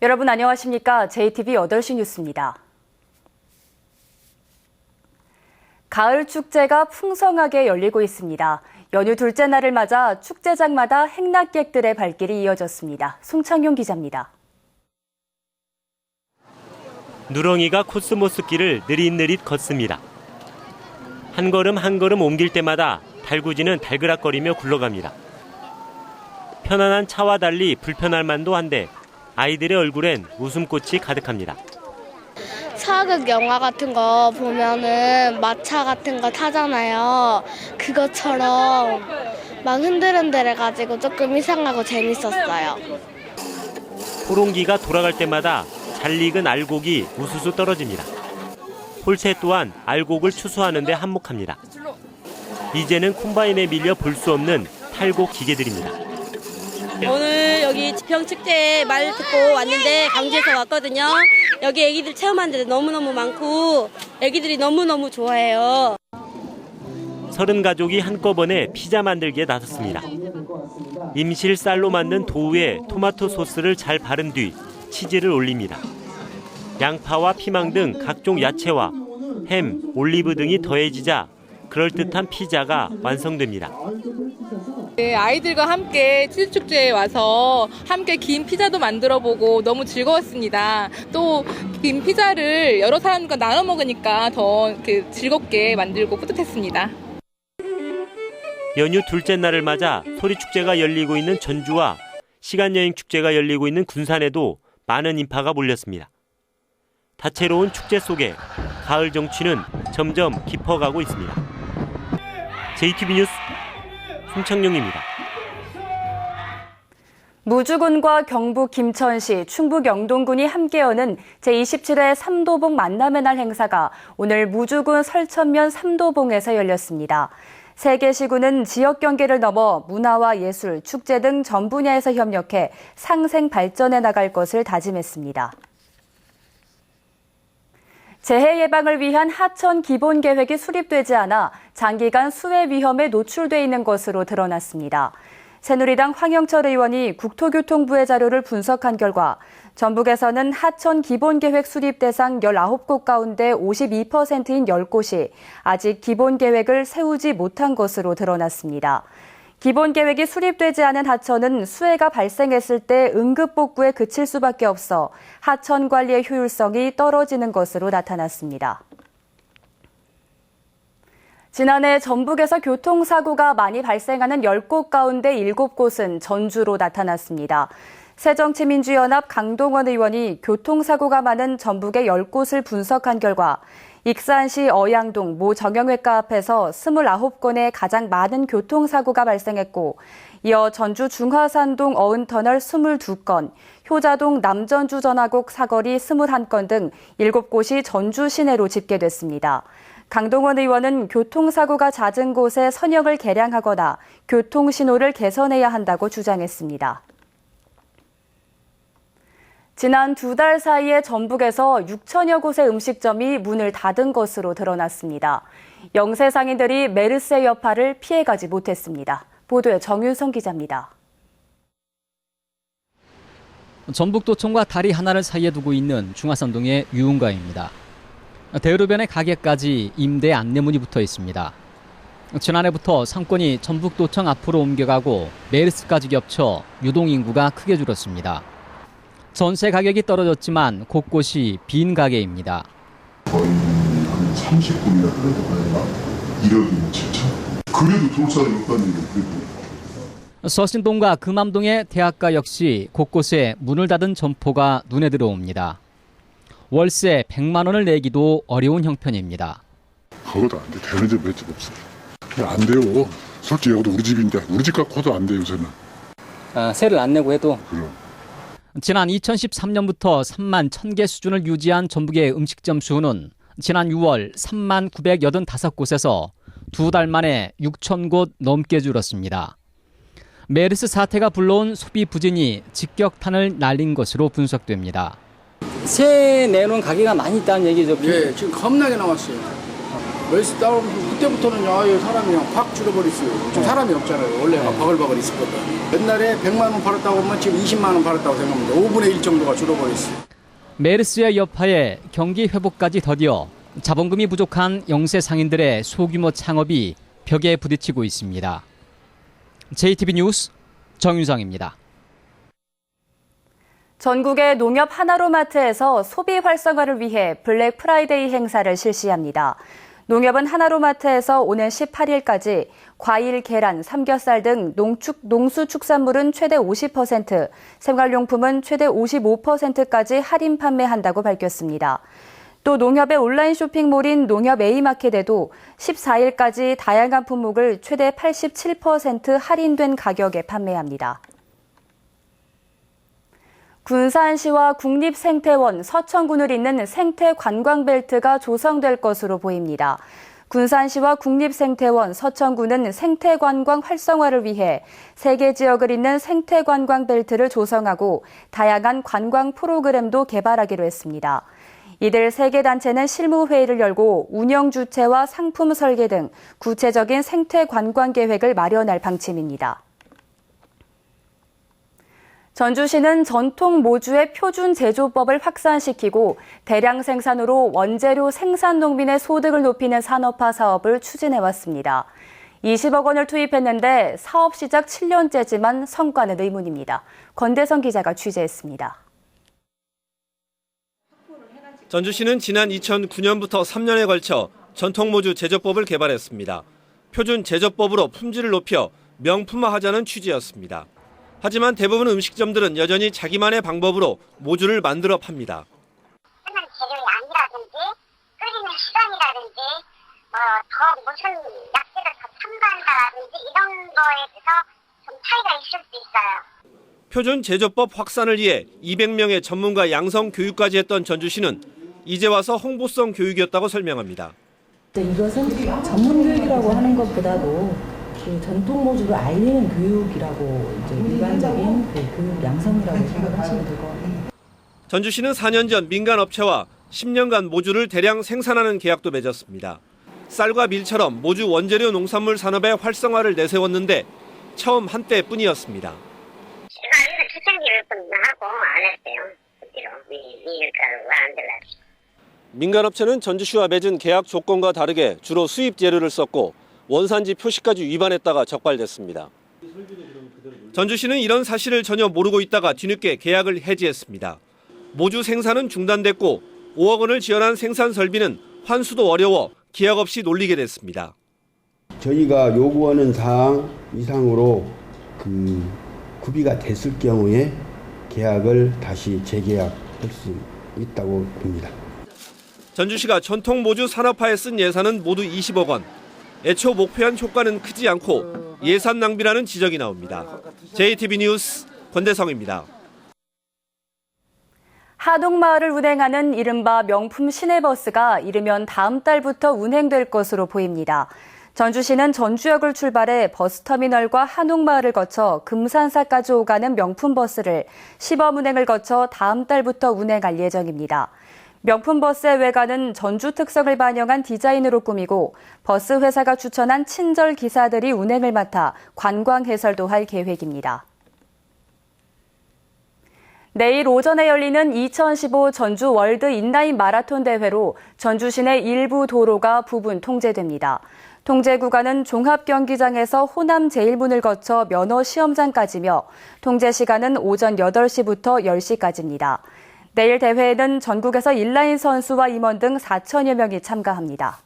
여러분 안녕하십니까? JTV 8시 뉴스입니다. 가을 축제가 풍성하게 열리고 있습니다. 연휴 둘째 날을 맞아 축제장마다 행락객들의 발길이 이어졌습니다. 송창용 기자입니다. 누렁이가 코스모스 길을 느릿느릿 걷습니다. 한 걸음 한 걸음 옮길 때마다 달구지는 달그락거리며 굴러갑니다. 편안한 차와 달리 불편할 만도 한데 아이들의 얼굴엔 웃음꽃이 가득합니다. 사극 영화 같은 거 보면은 마차 같은 거 타잖아요. 그것처럼 막 흔들흔들해가지고 조금 이상하고 재밌었어요. 호롱기가 돌아갈 때마다 잘 익은 알곡이 우수수 떨어집니다. 홀새 또한 알곡을 추수하는 데 한몫합니다. 이제는 콤바인에 밀려 볼 수 없는 탈곡 기계들입니다. 오늘 여기 지평축제에 말 듣고 왔는데 광주에서 왔거든요. 여기 애기들 체험하는 데 너무너무 많고 애기들이 너무너무 좋아해요. 30가족이 한꺼번에 피자 만들기에 나섰습니다. 임실 쌀로 만든 도우에 토마토 소스를 잘 바른 뒤 치즈를 올립니다. 양파와 피망 등 각종 야채와 햄, 올리브 등이 더해지자 그럴듯한 피자가 완성됩니다. 네, 아이들과 함께 치즈축제에 와서 함께 긴 피자도 만들어보고 너무 즐거웠습니다. 또 긴 피자를 여러 사람과 나눠 먹으니까 더 즐겁게 만들고 뿌듯했습니다. 연휴 둘째 날을 맞아 소리축제가 열리고 있는 전주와 시간여행축제가 열리고 있는 군산에도 많은 인파가 몰렸습니다. 다채로운 축제 속에 가을 정취는 점점 깊어가고 있습니다. JTV 뉴스 송창용입니다. 무주군과 경북 김천시, 충북 영동군이 함께 여는 제27회 삼도봉 만남의 날 행사가 오늘 무주군 설천면 삼도봉에서 열렸습니다. 세 개 시군은 지역 경계를 넘어 문화와 예술, 축제 등 전 분야에서 협력해 상생 발전해 나갈 것을 다짐했습니다. 재해 예방을 위한 하천 기본 계획이 수립되지 않아 장기간 수해 위험에 노출돼 있는 것으로 드러났습니다. 새누리당 황영철 의원이 국토교통부의 자료를 분석한 결과 전북에서는 하천 기본 계획 수립 대상 19곳 가운데 52%인 10곳이 아직 기본 계획을 세우지 못한 것으로 드러났습니다. 기본 계획이 수립되지 않은 하천은 수해가 발생했을 때 응급복구에 그칠 수밖에 없어 하천 관리의 효율성이 떨어지는 것으로 나타났습니다. 지난해 전북에서 교통사고가 많이 발생하는 10곳 가운데 7곳은 전주로 나타났습니다. 새정치민주연합 강동원 의원이 교통사고가 많은 전북의 10곳을 분석한 결과 익산시 어양동 모 정형외과 앞에서 29건의 가장 많은 교통사고가 발생했고 이어 전주 중화산동 어은터널 22건, 효자동 남전주 전화곡 사거리 21건 등 7곳이 전주 시내로 집계됐습니다. 강동원 의원은 교통사고가 잦은 곳에 선역을 개량하거나 교통신호를 개선해야 한다고 주장했습니다. 지난 2달 사이에 전북에서 6천여 곳의 음식점이 문을 닫은 것으로 드러났습니다. 영세 상인들이 메르스의 여파를 피해가지 못했습니다. 보도에 정윤성 기자입니다. 전북도청과 다리 하나를 사이에 두고 있는 중화산동의 유흥가입니다. 대로변의 가게까지 임대 안내문이 붙어 있습니다. 지난해부터 상권이 전북도청 앞으로 옮겨가고 메르스까지 겹쳐 유동인구가 크게 줄었습니다. 전세 가격이 떨어졌지만 곳곳이 빈 가게입니다. 거의 한 30분이나 흘러나가니까 1억 7천. 그래도 좋을 사람이 없다는 얘기예요. 서신동과 금암동의 대학가 역시 곳곳에 문을 닫은 점포가 눈에 들어옵니다. 월세 100만 원을 내기도 어려운 형편입니다. 그것도 안 돼. 되는 집 몇 집 없어. 안 돼요. 솔직히 여기도 우리 집인데 우리 집 갖고도 안 돼요, 요새는. 세를 안 내고 해도? 그럼. 지난 2013년부터 3만 1000개 수준을 유지한 전북의 음식점 수는 지난 6월 3만 985곳에서 2달 만에 6,000곳 넘게 줄었습니다. 메르스 사태가 불러온 소비 부진이 직격탄을 날린 것으로 분석됩니다. 세 내놓은 가게가 많이 있다는 얘기죠? 네, 지금 겁나게 나왔어요. 멸치 따오면 그때부터는 사람이 그냥 확 줄어버렸어요. 지금 사람이 없잖아요. 원래 막 바글바글 있었거든. 옛날에 100만 원 팔았다고 하면 지금 20만 원 팔았다고 생각합니다. 5분의 1 정도가 줄어버렸어요. 메르스의 여파에 경기 회복까지 더디어 자본금이 부족한 영세 상인들의 소규모 창업이 벽에 부딪히고 있습니다. JTB 뉴스 정윤성입니다. 전국의 농협 하나로마트에서 소비 활성화를 위해 블랙 프라이데이 행사를 실시합니다. 농협은 하나로마트에서 오는 18일까지 과일, 계란, 삼겹살 등 농수축산물은 최대 50%, 생활용품은 최대 55%까지 할인 판매한다고 밝혔습니다. 또 농협의 온라인 쇼핑몰인 농협 A마켓에도 14일까지 다양한 품목을 최대 87% 할인된 가격에 판매합니다. 군산시와 국립생태원 서천군을 잇는 생태관광벨트가 조성될 것으로 보입니다. 군산시와 국립생태원 서천군은 생태관광 활성화를 위해 3개 지역을 잇는 생태관광벨트를 조성하고 다양한 관광 프로그램도 개발하기로 했습니다. 이들 3개 단체는 실무회의를 열고 운영 주체와 상품 설계 등 구체적인 생태관광 계획을 마련할 방침입니다. 전주시는 전통 모주의 표준 제조법을 확산시키고 대량 생산으로 원재료 생산 농민의 소득을 높이는 산업화 사업을 추진해왔습니다. 20억 원을 투입했는데 사업 시작 7년째지만 성과는 의문입니다. 권대성 기자가 취재했습니다. 전주시는 지난 2009년부터 3년에 걸쳐 전통모주 제조법을 개발했습니다. 표준 제조법으로 품질을 높여 명품화하자는 취지였습니다. 하지만 대부분 음식점들은 여전히 자기만의 방법으로 모주를 만들어 팝니다. 쓰는 재료의 양이라든지 끓이는 시간이라든지 더 무슨 약재를 더 첨가한다든지 이런 거에 대해서 좀 차이가 있을 수 있어요. 표준 제조법 확산을 위해 200명의 전문가 양성 교육까지 했던 전주시는 이제 와서 홍보성 교육이었다고 설명합니다. 이것은 전문 교육이라고 하는 것보다도 그 전통 모주를 알리는 교육이라고 이제 일반적인 그 교육 양성이라고 생각하시면 될 것 같아요. 전주시는 4년 전 민간 업체와 10년간 모주를 대량 생산하는 계약도 맺었습니다. 쌀과 밀처럼 모주 원재료 농산물 산업의 활성화를 내세웠는데 처음 한때뿐이었습니다. 제가 추천기를 하고 안 했어요. 그대로 밀가루가 안 들어갔어요. 민간업체는 전주시와 맺은 계약 조건과 다르게 주로 수입 재료를 썼고 원산지 표시까지 위반했다가 적발됐습니다. 전주시는 이런 사실을 전혀 모르고 있다가 뒤늦게 계약을 해지했습니다. 모주 생산은 중단됐고 5억 원을 지원한 생산 설비는 환수도 어려워 기약 없이 놀리게 됐습니다. 저희가 요구하는 사항 이상으로 구비가 됐을 경우에 계약을 다시 재계약할 수 있다고 봅니다. 전주시가 전통 모주 산업화에 쓴 예산은 모두 20억 원. 애초 목표한 효과는 크지 않고 예산 낭비라는 지적이 나옵니다. JTB 뉴스 권대성입니다. 하동마을을 운행하는 이른바 명품 시내버스가 이르면 다음 달부터 운행될 것으로 보입니다. 전주시는 전주역을 출발해 버스터미널과 한옥마을을 거쳐 금산사까지 오가는 명품버스를 시범 운행을 거쳐 다음 달부터 운행할 예정입니다. 명품버스의 외관은 전주 특성을 반영한 디자인으로 꾸미고 버스 회사가 추천한 친절 기사들이 운행을 맡아 관광 해설도 할 계획입니다. 내일 오전에 열리는 2015 전주 월드 인라인 마라톤 대회로 전주 시내 일부 도로가 부분 통제됩니다. 통제 구간은 종합경기장에서 호남 제1문을 거쳐 면허 시험장까지며 통제 시간은 오전 8시부터 10시까지입니다. 내일 대회에는 전국에서 인라인 선수와 임원 등 4천여 명이 참가합니다.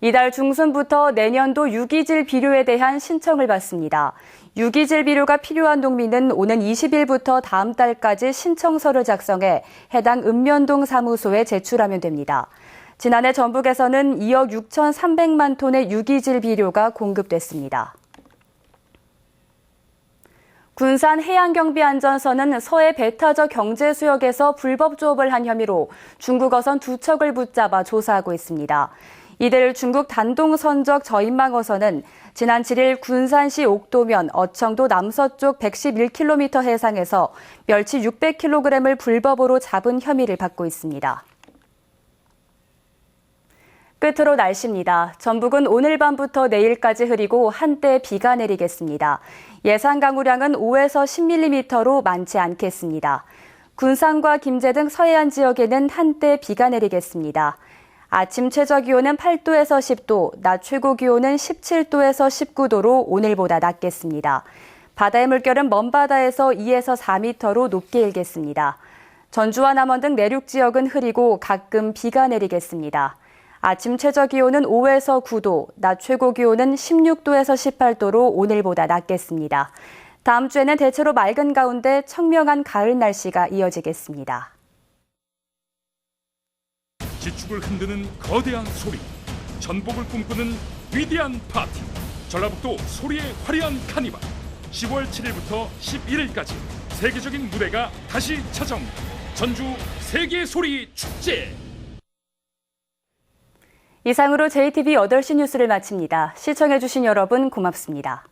이달 중순부터 내년도 유기질 비료에 대한 신청을 받습니다. 유기질 비료가 필요한 농민은 오는 20일부터 다음 달까지 신청서를 작성해 해당 읍면동 사무소에 제출하면 됩니다. 지난해 전북에서는 2억 6,300만 톤의 유기질 비료가 공급됐습니다. 군산 해양경비안전선은 서해 배타적 경제수역에서 불법 조업을 한 혐의로 중국 어선 2척을 붙잡아 조사하고 있습니다. 이들 중국 단동선적 저인망 어선은 지난 7일 군산시 옥도면 어청도 남서쪽 111km 해상에서 멸치 600kg을 불법으로 잡은 혐의를 받고 있습니다. 끝으로 날씨입니다. 전북은 오늘 밤부터 내일까지 흐리고 한때 비가 내리겠습니다. 예상 강우량은 5에서 10mm로 많지 않겠습니다. 군산과 김제 등 서해안 지역에는 한때 비가 내리겠습니다. 아침 최저기온은 8도에서 10도, 낮 최고기온은 17도에서 19도로 오늘보다 낮겠습니다. 바다의 물결은 먼바다에서 2에서 4m로 높게 일겠습니다. 전주와 남원 등 내륙 지역은 흐리고 가끔 비가 내리겠습니다. 아침 최저기온은 5에서 9도, 낮 최고기온은 16도에서 18도로 오늘보다 낮겠습니다. 다음 주에는 대체로 맑은 가운데 청명한 가을 날씨가 이어지겠습니다. 지축을 흔드는 거대한 소리, 전복을 꿈꾸는 위대한 파티, 전라북도 소리의 화려한 카니발. 10월 7일부터 11일까지 세계적인 무대가 다시 찾아옵니다. 전주 세계 소리 축제. 이상으로 JTB 8시 뉴스를 마칩니다. 시청해주신 여러분 고맙습니다.